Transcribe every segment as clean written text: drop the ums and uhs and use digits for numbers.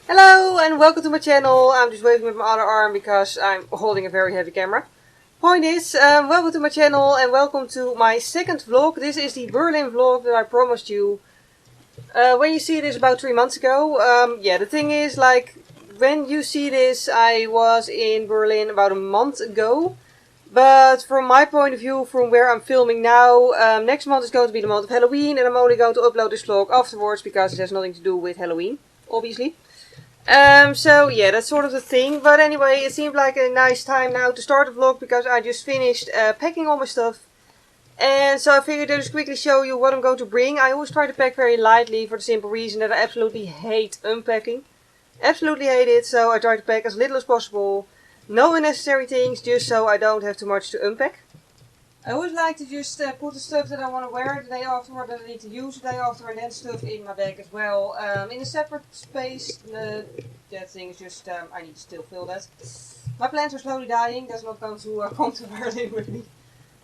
Hello and welcome to my channel. I'm just waving with my other arm because I'm holding a very heavy camera. Point is, welcome to my channel and welcome to my second vlog. This is the Berlin vlog that I promised you when you see this about 3 months ago. Yeah, the thing is, like, when you see this, I was in Berlin about a month ago. But from my point of view, from where I'm filming now, next month is going to be the month of Halloween, and I'm only going to upload this vlog afterwards because it has nothing to do with Halloween, obviously. So yeah, that's sort of the thing. But anyway, it seemed like a nice time now to start the vlog because I just finished packing all my stuff. And so I figured I'd just quickly show you what I'm going to bring. I always try to pack very lightly for the simple reason that I absolutely hate unpacking. Absolutely hate it, so I try to pack as little as possible. No unnecessary things, just so I don't have too much to unpack. I always like to just put the stuff that I want to wear the day after, or that I need to use the day after, and then stuff in my bag as well. In a separate space, that thing is just, I need to still fill that. My plants are slowly dying, that's not going to come to Berlin with me.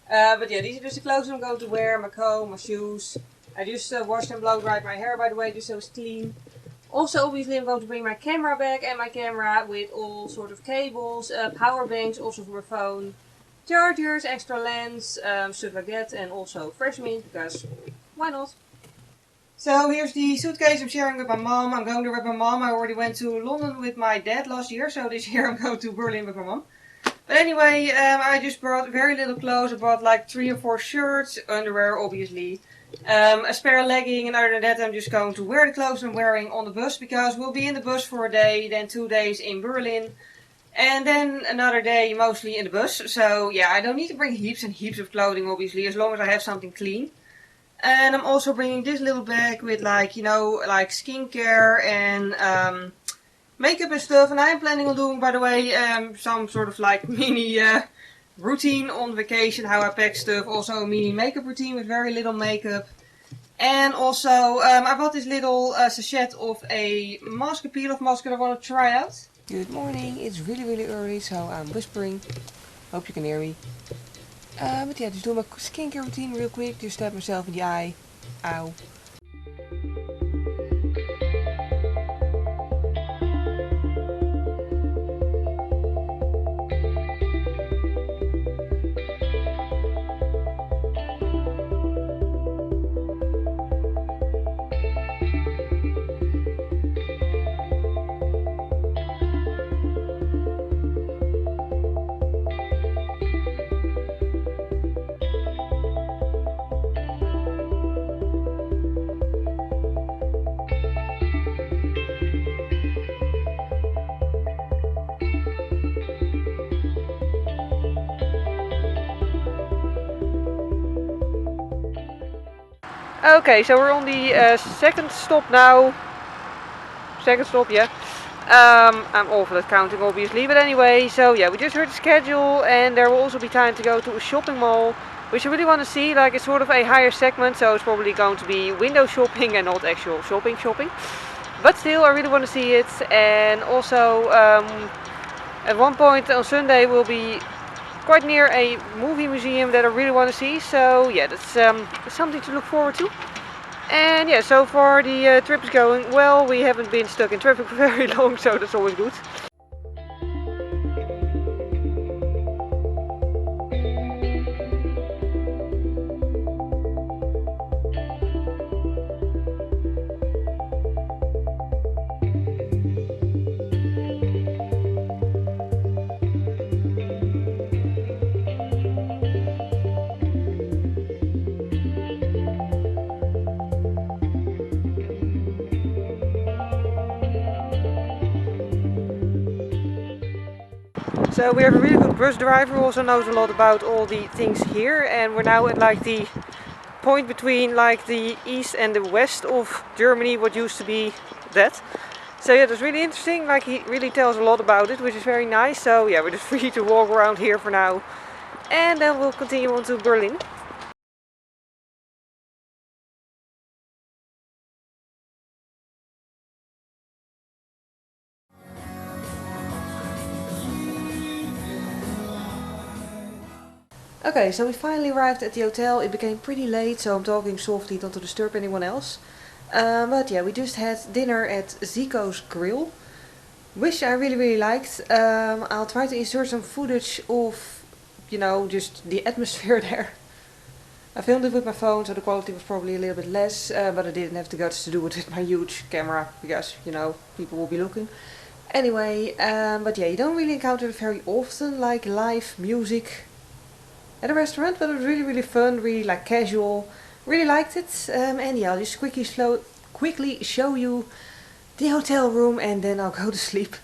But yeah, these are just the clothes I'm going to wear, my comb, my shoes. I just washed and blow dried my hair, by the way, just so it's clean. Also, obviously, I'm going to bring my camera bag and my camera with all sort of cables, power banks, also for my phone, chargers, extra lens, stuff like that, and also fresh mint, because why not? So here's the suitcase I'm sharing with my mom. I'm going there with my mom. I already went to London with my dad last year, so this year I'm going to Berlin with my mom. But anyway, I just brought very little clothes. I brought like 3 or 4 shirts, underwear obviously. A spare legging, and other than that I'm just going to wear the clothes I'm wearing on the bus because we'll be in the bus for a day, then 2 days in Berlin, and then another day mostly in the bus. So yeah, I don't need to bring heaps and heaps of clothing obviously, as long as I have something clean. And I'm also bringing this little bag with, like, you know, like skincare and makeup and stuff. And I am planning on doing, by the way, some sort of like mini routine on vacation, how I pack stuff. Also a mini makeup routine with very little makeup. And also I bought this little sachet of a mask, a peel-off mask that I want to try out. Good morning, it's really early, so I'm whispering. Hope you can hear me. But yeah, just do my skincare routine real quick. Just stab myself in the eye. Ow. Okay, so we're on the second stop now. Second stop, yeah. I'm awful at counting obviously, but anyway, so yeah, we just heard the schedule and there will also be time to go to a shopping mall, which I really want to see. Like, it's sort of a higher segment, so it's probably going to be window shopping and not actual shopping. But still, I really want to see it. And also, at one point on Sunday we'll be quite near a movie museum that I really want to see. So yeah, that's something to look forward to. And yeah, so far the trip is going well. We haven't been stuck in traffic for very long, so that's always good. So we have a really good bus driver who also knows a lot about all the things here, and we're now at like the point between like the east and the west of Germany, what used to be that. So yeah, that's really interesting. Like, he really tells a lot about it, which is very nice. So yeah, we're just free to walk around here for now, and then we'll continue on to Berlin. Okay, so we finally arrived at the hotel. It became pretty late, so I'm talking softly not to disturb anyone else. But yeah, we just had dinner at Zico's Grill. which I really liked. I'll try to insert some footage of, you know, just the atmosphere there. I filmed it with my phone, so the quality was probably a little bit less, but I didn't have the guts to do it with my huge camera, because, you know, people will be looking. Anyway, but yeah, you don't really encounter it very often, like live music at a restaurant, but it was really fun, really like casual. Really liked it, and yeah, I'll just quickly show you the hotel room and then I'll go to sleep.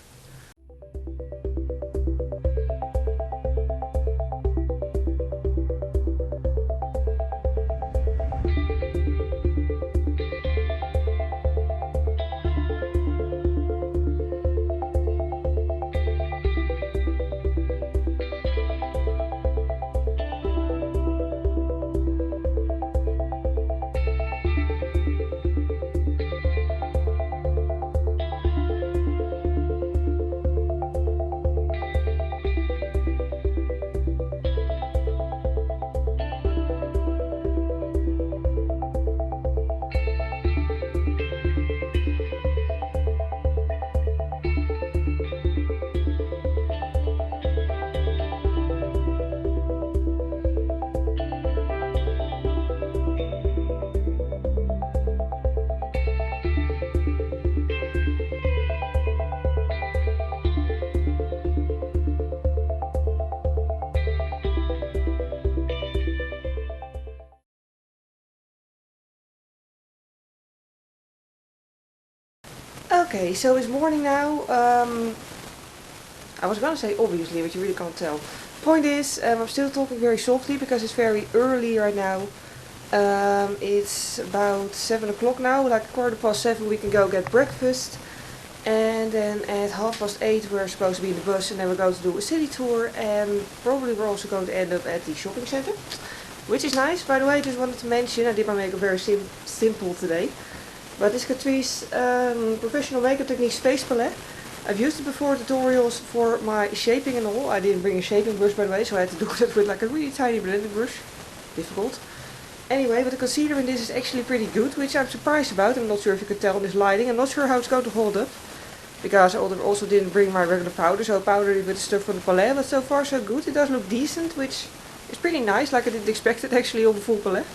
Okay, so it's morning now. I was gonna say obviously, but you really can't tell. Point is, I'm still talking very softly because it's very early right now. It's about 7 o'clock now, like 7:15 we can go get breakfast. And then at 8:30 we're supposed to be in the bus and then we're going to do a city tour. And probably we're also going to end up at the shopping center. Which is nice, by the way. I just wanted to mention, I did my makeup very simple today. But this Catrice professional makeup technique face palette. I've used it before tutorials for my shaping and all. I didn't bring a shaping brush by the way, so I had to do that with like a really tiny blending brush. Difficult. Anyway, but the concealer in this is actually pretty good, which I'm surprised about. I'm not sure if you could tell in this lighting. I'm not sure how it's going to hold up. Because I also didn't bring my regular powder, so I powdered it with the stuff from the palette. But so far so good. It does look decent, which is pretty nice, like I didn't expect it actually on the full palette.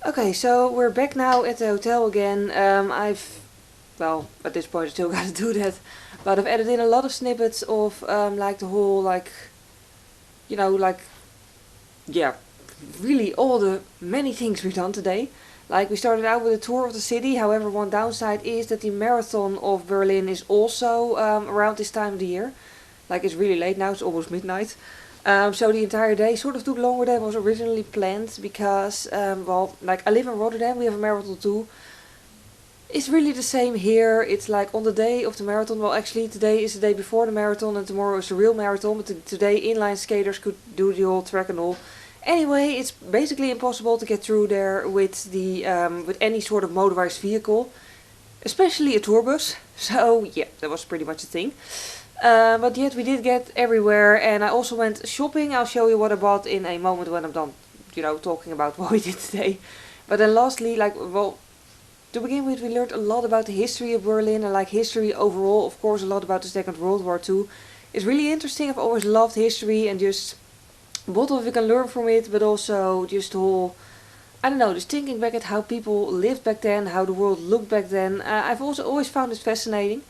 Okay, so we're back now at the hotel again. Well, at this point I still gotta do that, but I've added in a lot of snippets of like the whole, like, you know, like, yeah, really all the many things we've done today. Like, we started out with a tour of the city. However, one downside is that the marathon of Berlin is also around this time of the year. Like, it's really late now, it's almost midnight. So the entire day sort of took longer than was originally planned because, well, like, I live in Rotterdam, we have a marathon too. It's really the same here. It's like on the day of the marathon. Well, actually today is the day before the marathon and tomorrow is the real marathon. But today inline skaters could do the whole track and all. Anyway, it's basically impossible to get through there with with any sort of motorized vehicle, especially a tourbus. So yeah, that was pretty much a thing. But yet we did get everywhere, and I also went shopping. I'll show you what I bought in a moment when I'm done, talking about what we did today. But then lastly, to begin with, we learned a lot about the history of Berlin and history overall. Of course, a lot about the Second World War too. It's really interesting. I've always loved history and just what we can learn from it, but also just the whole, I don't know, just thinking back at how people lived back then, how the world looked back then. I've also always found it fascinating.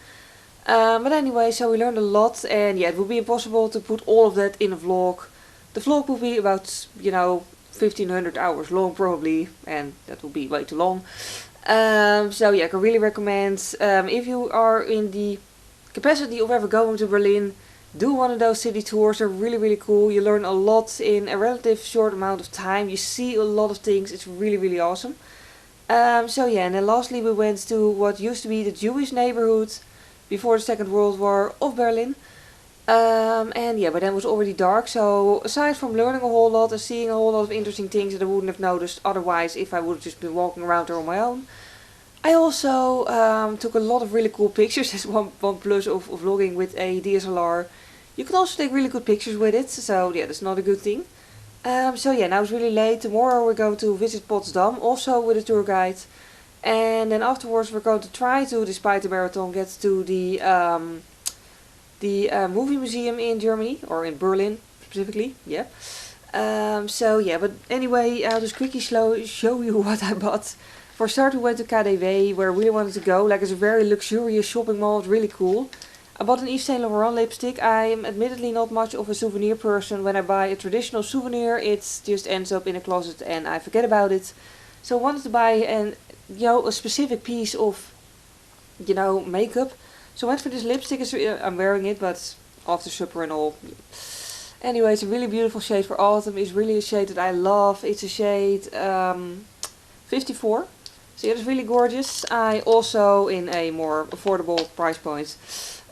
But anyway, so we learned a lot, and yeah, it would be impossible to put all of that in a vlog. The vlog would be about, 1500 hours long probably, and that would be way too long. So yeah, I can really recommend, if you are in the capacity of ever going to Berlin, do one of those city tours. They're really, really cool. You learn a lot in a relative short amount of time. You see a lot of things. It's really, really awesome. So yeah, and then lastly we went to what used to be the Jewish neighborhood before the Second World War of Berlin. And yeah, but then it was already dark. So aside from learning a whole lot and seeing a whole lot of interesting things that I wouldn't have noticed otherwise if I would have just been walking around there on my own, I also took a lot of really cool pictures. That's one plus of vlogging with a DSLR. You can also take really good pictures with it, so yeah, that's not a good thing. So yeah, now it's really late. Tomorrow we're going to visit Potsdam, also with a tour guide. And then afterwards we're going to try to, despite the marathon, get to the movie museum in Germany, or in Berlin specifically, yeah. So yeah, but anyway, I'll just quickly show you what I bought. For a start, we went to KaDeWe, where I really wanted to go. It's a very luxurious shopping mall. It's really cool. I bought an Yves Saint Laurent lipstick. I'm admittedly not much of a souvenir person. When I buy a traditional souvenir, it just ends up in a closet and I forget about it. So I wanted to buy a specific piece of, makeup. So I went for this lipstick. I'm wearing it, but after supper and all. Anyway, it's a really beautiful shade for autumn. It's really a shade that I love. It's a shade 54. So yeah, it's really gorgeous. I also, in a more affordable price point,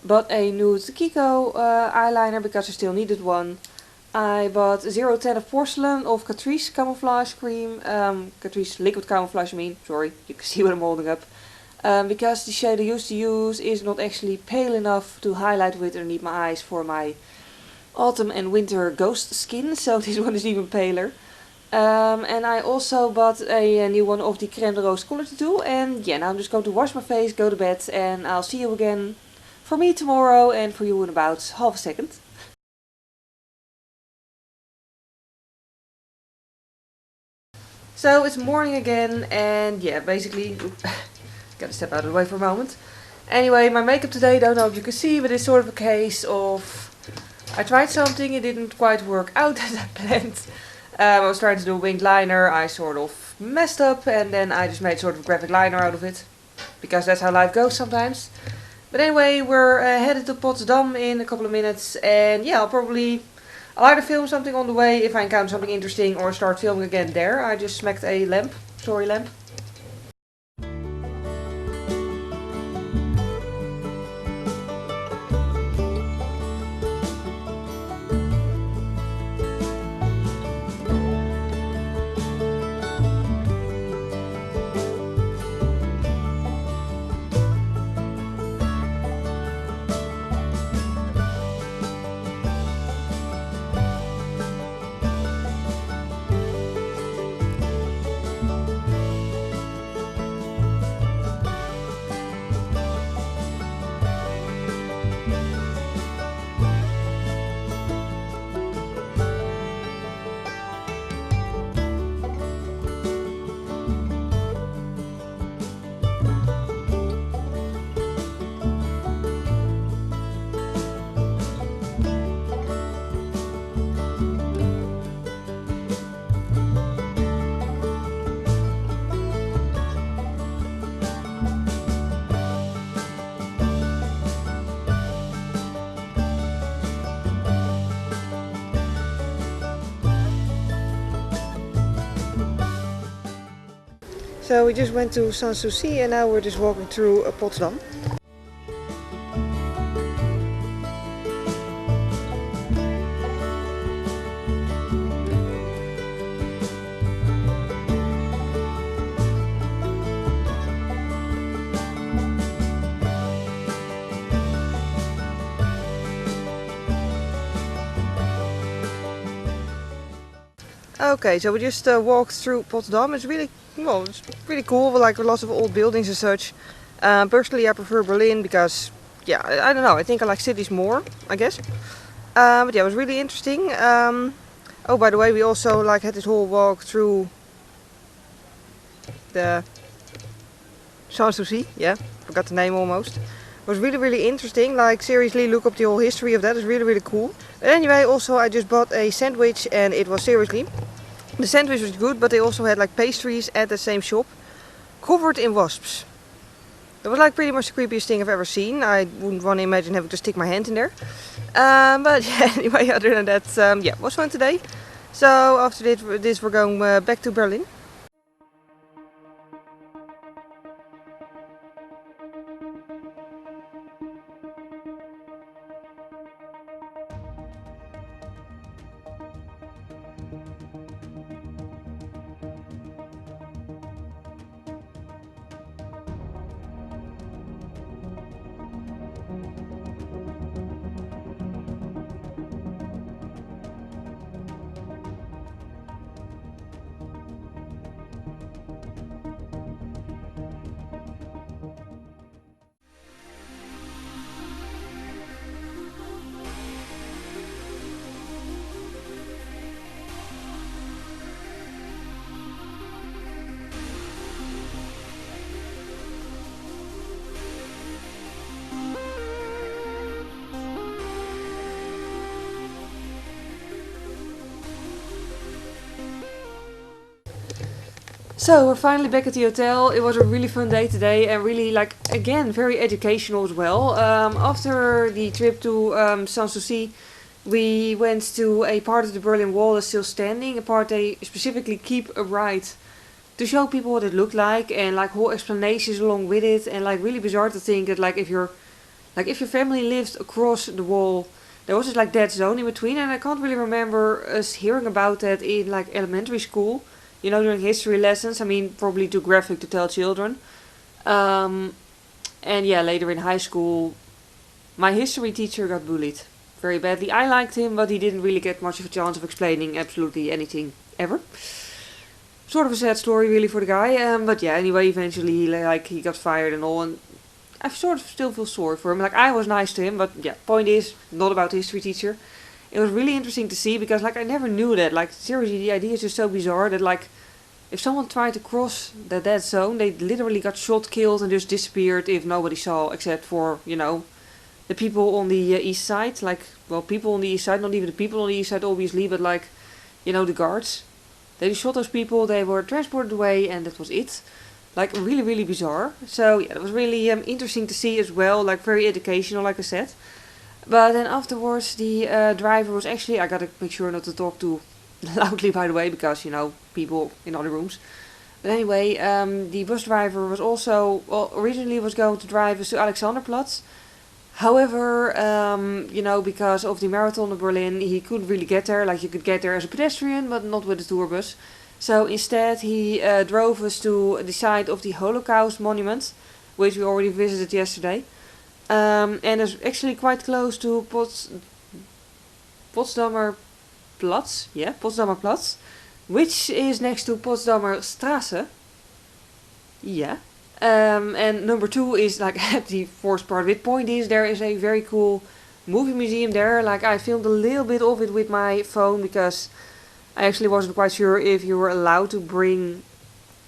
bought a nude Kiko eyeliner because I still needed one. I bought 010 of porcelain of Catrice camouflage cream. Catrice liquid camouflage, sorry, you can see what I'm holding up. Because the shade I used to use is not actually pale enough to highlight with underneath my eyes for my autumn and winter ghost skin. So this one is even paler. And I also bought a new one of the Crème de Rose Color Tattoo. And yeah, now I'm just going to wash my face, go to bed, and I'll see you again for me tomorrow and for you in about half a second. So it's morning again, and yeah, basically, gotta step out of the way for a moment. Anyway, my makeup today, don't know if you can see, but it's sort of a case of, I tried something, it didn't quite work out as I planned. I was trying to do a winged liner, I sort of messed up, and then I just made sort of a graphic liner out of it. Because that's how life goes sometimes. But anyway, we're headed to Potsdam in a couple of minutes, and yeah, I'll either film something on the way if I encounter something interesting, or start filming again there. I just smacked a lamp. So we just went to Sanssouci and now we're just walking through Potsdam. Okay, so we just walked through Potsdam. It's really, well, it's really cool, like lots of old buildings and such. Personally, I prefer Berlin because, yeah, I don't know, I think I like cities more, I guess. But yeah, it was really interesting. Oh, by the way, we also like had this whole walk through the Sanssouci. Yeah, forgot the name almost. It was really, really interesting. Like, seriously, look up the whole history of that. It's really, really cool. But anyway, also I just bought a sandwich and it was seriously, the sandwich was good, but they also had like pastries at the same shop, covered in wasps. That was like pretty much the creepiest thing I've ever seen. I wouldn't want to imagine having to stick my hand in there. But yeah, anyway, other than that, yeah, it was fun today. So after this we're going back to Berlin. So we're finally back at the hotel. It was a really fun day today and really, like, again, very educational as well. After the trip to Sanssouci, we went to a part of the Berlin Wall that's still standing, a part they specifically keep upright to show people what it looked like, and like whole explanations along with it. And like really bizarre to think that like if your family lived across the wall, there was just like that zone in between, and I can't really remember us hearing about that in like elementary school. You know, during history lessons. I mean, probably too graphic to tell children. And yeah, later in high school, my history teacher got bullied very badly. I liked him, but he didn't really get much of a chance of explaining absolutely anything ever. Sort of a sad story, really, for the guy. But yeah, anyway, eventually, he got fired and all. And I sort of still feel sorry for him. Like, I was nice to him, but yeah, point is, not about the history teacher. It was really interesting to see because, like, I never knew that. Like, seriously, the idea is just so bizarre that, like, if someone tried to cross the dead zone, they literally got shot, killed, and just disappeared if nobody saw, except for, you know, the people on the east side. Like, well, people on the east side, not even the people on the east side, obviously, but, like, you know, the guards. They just shot those people, they were transported away, and that was it. Like, really, really bizarre. So, yeah, it was really interesting to see as well, like, very educational, like I said. But then afterwards, the driver was actually, I gotta make sure not to talk too loudly, by the way, because, you know, people in other rooms. But anyway, the bus driver was also, well, originally was going to drive us to Alexanderplatz. However, you know, because of the marathon of Berlin, he couldn't really get there. Like, you could get there as a pedestrian, but not with a tour bus. So instead, he drove us to the site of the Holocaust monument, which we already visited yesterday. And it's actually quite close to Potsdamer Platz. Yeah, Potsdamer Platz. Which is next to Potsdamer Straße. Yeah. And number 2 is like at the fourth part of it. Point is, there is a very cool movie museum there. Like, I filmed a little bit of it with my phone because I actually wasn't quite sure if you were allowed to bring,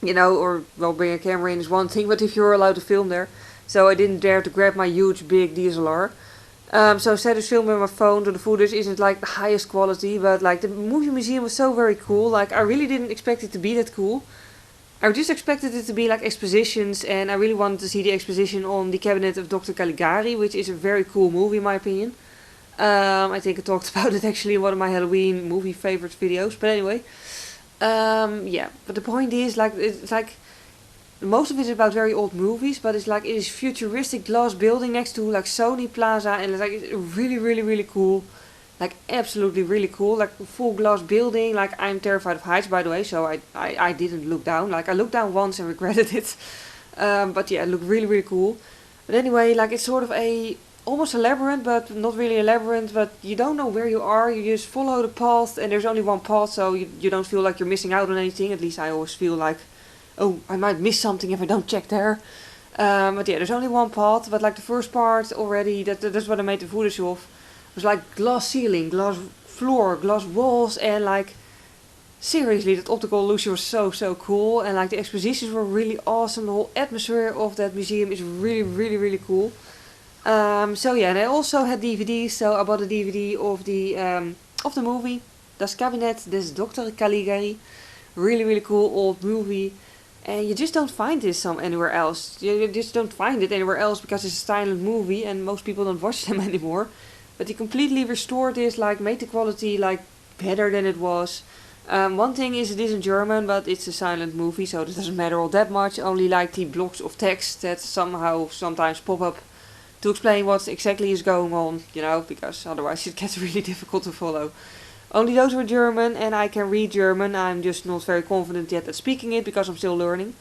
you know, or, well, bring a camera in is one thing, but if you were allowed to film there. So I didn't dare to grab my huge big DSLR. So instead of filming my phone, so the footage isn't like the highest quality, but like the movie museum was so very cool. Like, I really didn't expect it to be that cool. I just expected it to be like expositions, and I really wanted to see the exposition on the cabinet of Dr. Caligari, which is a very cool movie in my opinion. I think I talked about it actually in one of my Halloween movie favorites videos, but anyway. Yeah, but the point is, like, it's like, most of it is about very old movies, but it's like it is futuristic glass building next to like Sony Plaza, and it's really cool. Like absolutely really cool, like a full glass building. Like I'm terrified of heights, by the way, so I didn't look down. Like I looked down once and regretted it. But yeah, it looked really cool. But anyway, like it's sort of a almost a labyrinth, but not really a labyrinth. But you don't know where you are. You just follow the path, and there's only one path, so you don't feel like you're missing out on anything. At least I always feel like, oh, I might miss something if I don't check there. But yeah, there's only one path. But like the first part already, that's what I made the footage of. It was like glass ceiling, glass floor, glass walls, and like seriously, that optical illusion was so cool. And like the expositions were really awesome. The whole atmosphere of that museum is really cool. So yeah, and I also had DVDs. So I bought a DVD of the movie Das Kabinett des Dr. Caligari. Really cool old movie. And you just don't find this anywhere else. You just don't find it anywhere else because it's a silent movie and most people don't watch them anymore. But he completely restored this, like made the quality like better than it was. One thing is it is in German, but it's a silent movie, so it doesn't matter all that much. Only like the blocks of text that somehow sometimes pop up to explain what exactly is going on, you know, because otherwise it gets really difficult to follow. Only those were German, and I can read German. I'm just not very confident yet at speaking it because I'm still learning.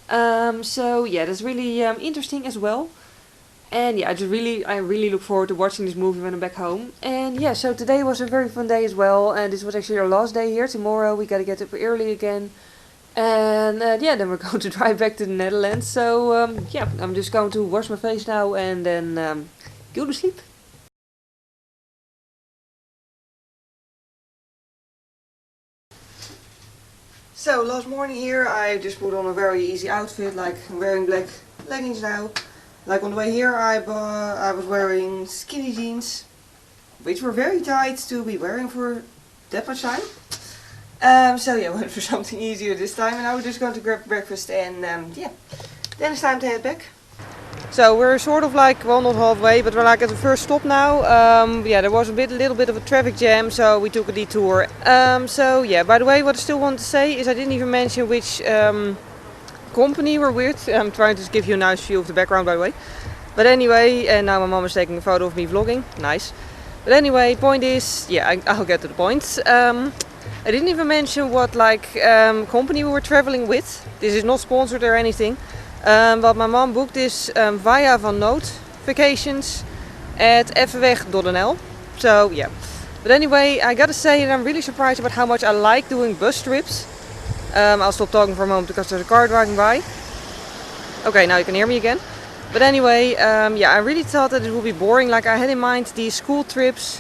So yeah, that's really interesting as well. And yeah, I really look forward to watching this movie when I'm back home. And yeah, so today was a very fun day as well. And this was actually our last day here. Tomorrow we gotta get up early again. And yeah, then we're going to drive back to the Netherlands. So yeah, I'm just going to wash my face now and then go to sleep. So last morning here I just put on a very easy outfit, like I'm wearing black leggings now. Like on the way here I was wearing skinny jeans, which were very tight to be wearing for that much time. So yeah, went for something easier this time, and now we're just going to grab breakfast and yeah, then it's time to head back. So we're sort of like, well, not halfway, but we're like at the first stop now. Yeah, there was a little bit of a traffic jam, so we took a detour. So yeah, by the way, what I still want to say is I didn't even mention which company we're with. I'm trying to give you a nice view of the background, by the way. But anyway, and now my mom is taking a photo of me vlogging. Nice. But anyway, point is, yeah, I'll get to the point. I didn't even mention what like company we were traveling with. This is not sponsored or anything. But my mom booked this via van Nood vacations at Effeweg.nl. So yeah. But anyway, I gotta say that I'm really surprised about how much I like doing bus trips. I'll stop talking for a moment because there's a car driving by. Okay, now you can hear me again. But anyway, yeah, I really thought that it would be boring. Like I had in mind these school trips.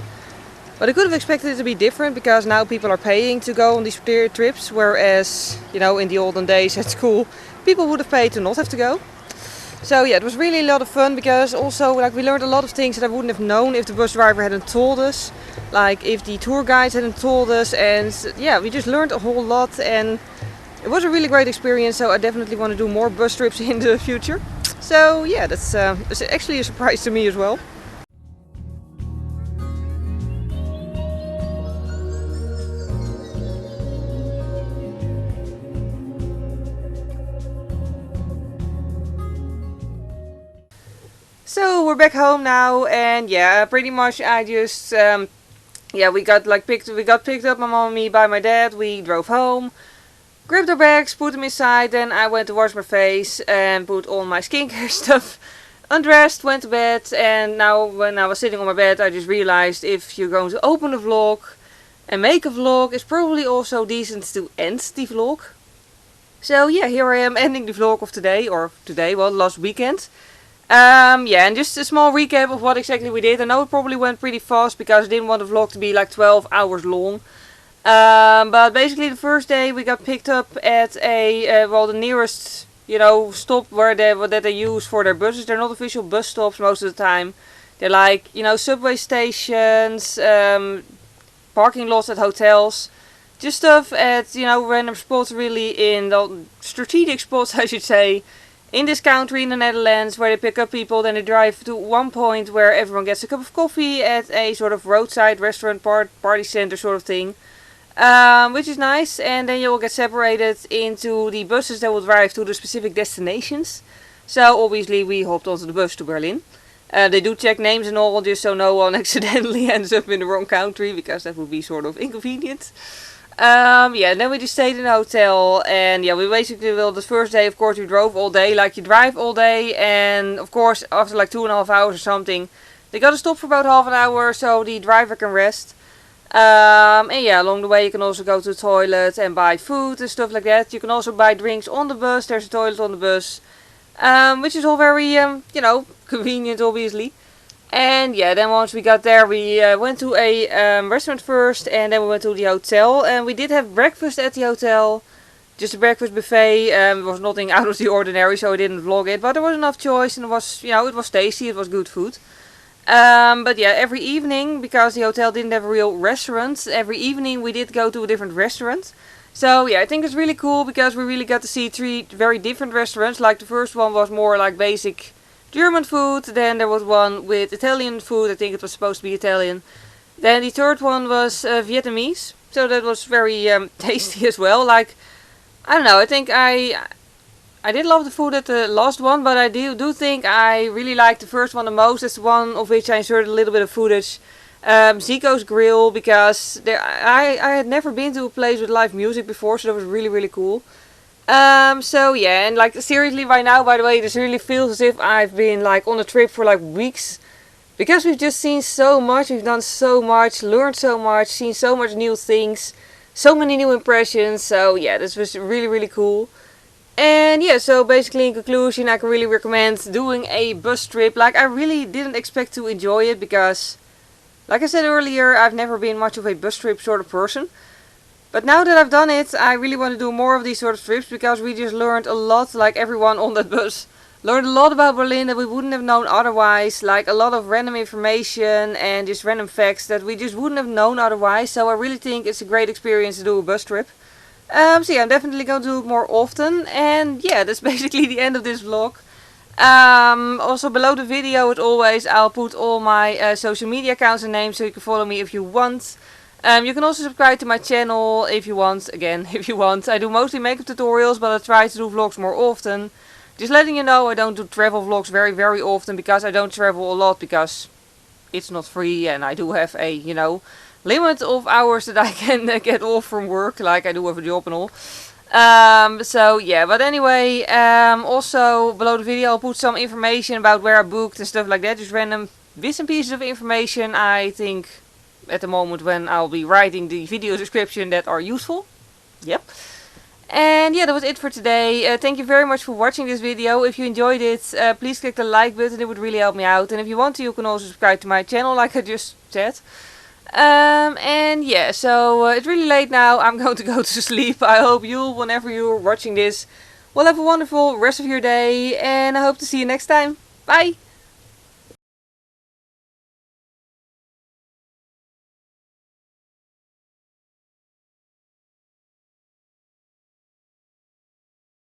But I could have expected it to be different because now people are paying to go on these trips. Whereas, you know, in the olden days at school, people would have paid to not have to go. So yeah, it was really a lot of fun because also like we learned a lot of things that I wouldn't have known if the bus driver hadn't told us. Like if the tour guides hadn't told us, and yeah, we just learned a whole lot and it was a really great experience. So I definitely want to do more bus trips in the future. So yeah, that's actually a surprise to me as well. So we're back home now, and yeah, pretty much I just yeah, we got picked up, my mom and me, by my dad. We drove home, grabbed our bags, put them inside, then I went to wash my face and put all my skincare stuff, undressed, went to bed. And now when I was sitting on my bed, I just realized if you're going to open a vlog and make a vlog, it's probably also decent to end the vlog. So yeah, here I am ending the vlog of today, well, last weekend. Yeah, and just a small recap of what exactly we did. I know it probably went pretty fast because I didn't want the vlog to be like 12 hours long. But basically the first day we got picked up at a, well, the nearest, you know, stop that they use for their buses. They're not official bus stops most of the time. They're like, you know, subway stations, parking lots at hotels. Just stuff at, you know, random spots, really in the strategic spots, I should say. In this country, in the Netherlands, where they pick up people, then they drive to one point where everyone gets a cup of coffee at a sort of roadside restaurant party center sort of thing. which is nice. And then you will get separated into the buses that will drive to the specific destinations. So obviously we hopped onto the bus to Berlin. They do check names and all, just so no one accidentally ends up in the wrong country, because that would be sort of inconvenient. Yeah, and then we just stayed in a hotel, and yeah, we basically, well, the first day, of course, we drove all day, like you drive all day, and of course, after like 2.5 hours or something, they gotta stop for about half an hour, so the driver can rest. And yeah, along the way you can also go to the toilet and buy food and stuff like that. You can also buy drinks on the bus, there's a toilet on the bus, which is all very, you know, convenient, obviously. And yeah, then once we got there, we went to a restaurant first, and then we went to the hotel, and we did have breakfast at the hotel, just a breakfast buffet. It was nothing out of the ordinary, so I didn't vlog it, but there was enough choice, and it was, you know, it was tasty, it was good food. But yeah, every evening, because the hotel didn't have a real restaurant, every evening we did go to a different restaurant. So yeah, I think it's really cool, because we really got to see 3 very different restaurants. Like the first one was more like basic German food, then there was one with Italian food, I think it was supposed to be Italian. Then the third one was Vietnamese, so that was very tasty as well. Like, I don't know, I think I did love the food at the last one, but I do think I really liked the first one the most. That's the one of which I inserted a little bit of footage. Zico's Grill, because I had never been to a place with live music before, so that was really, really cool. So yeah, and like seriously right now, by the way, this really feels as if I've been like on a trip for like weeks, because we've just seen so much, we've done so much, learned so much, seen so much new things, so many new impressions. So yeah, this was really, really cool. And yeah, so basically in conclusion, I can really recommend doing a bus trip. Like, I really didn't expect to enjoy it, because like I said earlier, I've never been much of a bus trip sort of person. But now that I've done it, I really want to do more of these sort of trips, because we just learned a lot, like everyone on that bus. Learned a lot about Berlin that we wouldn't have known otherwise, like a lot of random information and just random facts that we just wouldn't have known otherwise. So I really think it's a great experience to do a bus trip. So yeah, I'm definitely going to do it more often. And yeah, that's basically the end of this vlog. Also below the video, as always, I'll put all my social media accounts and names, so you can follow me if you want. You can also subscribe to my channel if you want, again, if you want. I do mostly makeup tutorials, but I try to do vlogs more often. Just letting you know, I don't do travel vlogs very, very often, because I don't travel a lot, because it's not free, and I do have a, you know, limit of hours that I can get off from work, like I do have a job and all. So yeah, but anyway, also below the video I'll put some information about where I booked and stuff like that, just random bits and pieces of information I think at the moment when I'll be writing the video description that are useful. Yep. And yeah, that was it for today. Thank you very much for watching this video. If you enjoyed it, please click the like button, it would really help me out. And if you want to, you can also subscribe to my channel, like I just said. And yeah, so it's really late now. I'm going to go to sleep. I hope you, whenever you're watching this, will have a wonderful rest of your day. And I hope to see you next time. Bye!